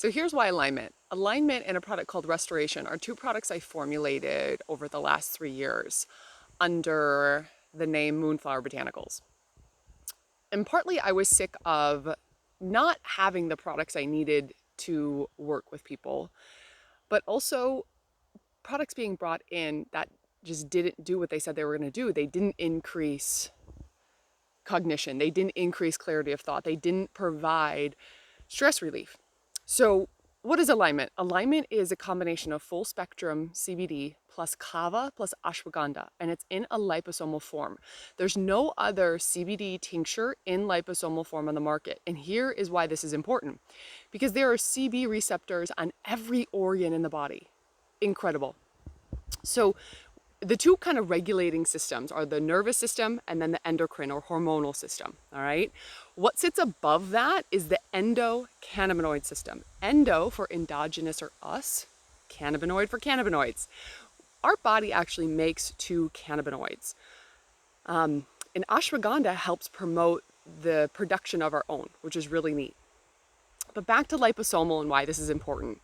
So here's why alignment. Alignment and a product called Restoration are two products I formulated over the last 3 years under the name Moonflower Botanicals. And partly I was sick of not having the products I needed to work with people, but also products being brought in that just didn't do what they said they were going to do. They didn't increase cognition. They didn't increase clarity of thought. They didn't provide stress relief. So what is alignment? Alignment is a combination of full spectrum CBD plus kava plus ashwagandha, and it's in a liposomal form. There's no other CBD tincture in liposomal form on the market. And here is why this is important. Because there are CB receptors on every organ in the body. Incredible. So the two kind of regulating systems are the nervous system and then the endocrine or hormonal system, all right? What sits above that is the endocannabinoid system. Endo for endogenous or us, cannabinoid for cannabinoids. Our body actually makes two cannabinoids. And ashwagandha helps promote the production of our own, which is really neat. But back to liposomal and why this is important.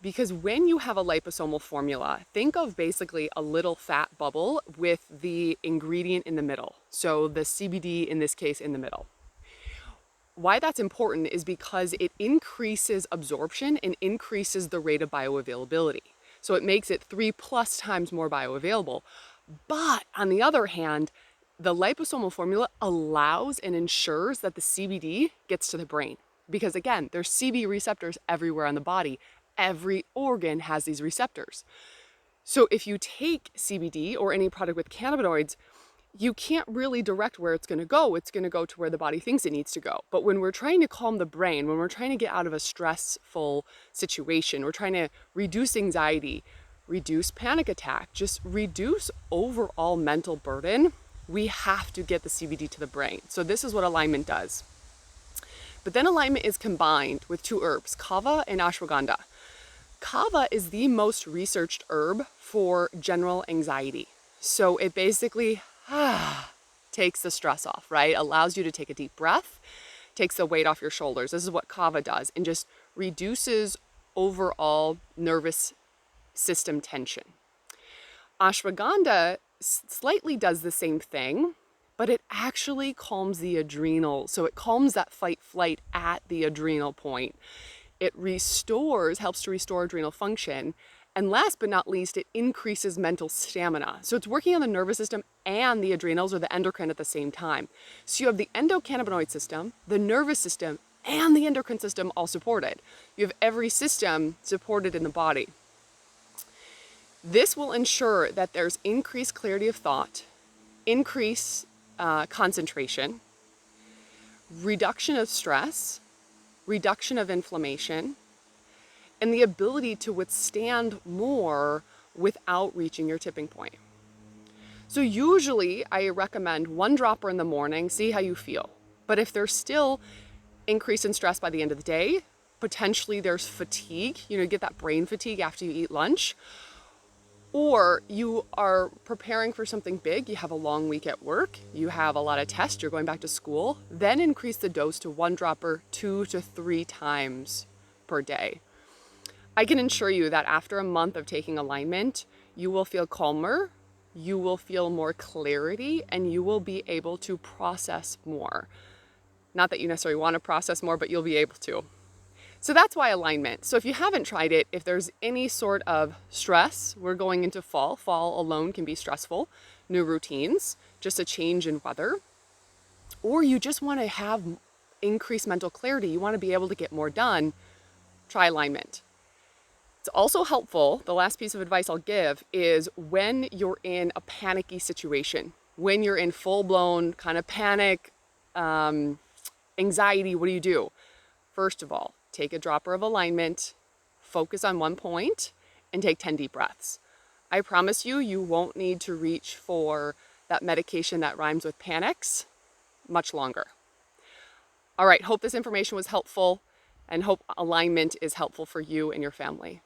Because when you have a liposomal formula, think of basically a little fat bubble with the ingredient in the middle. So the CBD in this case in the middle. Why that's important is because it increases absorption and increases the rate of bioavailability. So it makes it 3+ times more bioavailable. But on the other hand, the liposomal formula allows and ensures that the CBD gets to the brain. Because again, there's CB receptors everywhere on the body. Every organ has these receptors. So if you take CBD or any product with cannabinoids, you can't really direct where it's going to go. It's going to go to where the body thinks it needs to go. But when we're trying to calm the brain, when we're trying to get out of a stressful situation, we're trying to reduce anxiety, reduce panic attack, just reduce overall mental burden, we have to get the CBD to the brain. So this is what alignment does. But then alignment is combined with two herbs, kava and ashwagandha. Kava is the most researched herb for general anxiety. So it basically takes the stress off, right? Allows you to take a deep breath, takes the weight off your shoulders. This is what kava does, and just reduces overall nervous system tension. Ashwagandha slightly does the same thing, but it actually calms the adrenals. So it calms that fight flight at the adrenal point. It helps to restore adrenal function. And last but not least, it increases mental stamina. So it's working on the nervous system and the adrenals or the endocrine at the same time. So you have the endocannabinoid system, the nervous system, and the endocrine system all supported. You have every system supported in the body. This will ensure that there's increased clarity of thought, increased concentration, reduction of stress, reduction of inflammation, and the ability to withstand more without reaching your tipping point. So usually I recommend 1 dropper in the morning, see how you feel. But if there's still increase in stress by the end of the day, potentially there's fatigue, you get that brain fatigue after you eat lunch, or you are preparing for something big, you have a long week at work, you have a lot of tests, you're going back to school, then increase the dose to 1 dropper 2 to 3 times per day. I can assure you that after a month of taking alignment, you will feel calmer, you will feel more clarity, and you will be able to process more. Not that you necessarily want to process more, but you'll be able to. So that's why alignment. So if you haven't tried it, if there's any sort of stress, we're going into fall. Fall alone can be stressful. New routines, just a change in weather. Or you just want to have increased mental clarity. You want to be able to get more done. Try alignment. It's also helpful, the last piece of advice I'll give is when you're in a panicky situation, when you're in full-blown kind of panic, anxiety, what do? First of all, take a dropper of alignment, focus on one point, and take 10 deep breaths. I promise you, you won't need to reach for that medication that rhymes with panics much longer. All right, hope this information was helpful and hope alignment is helpful for you and your family.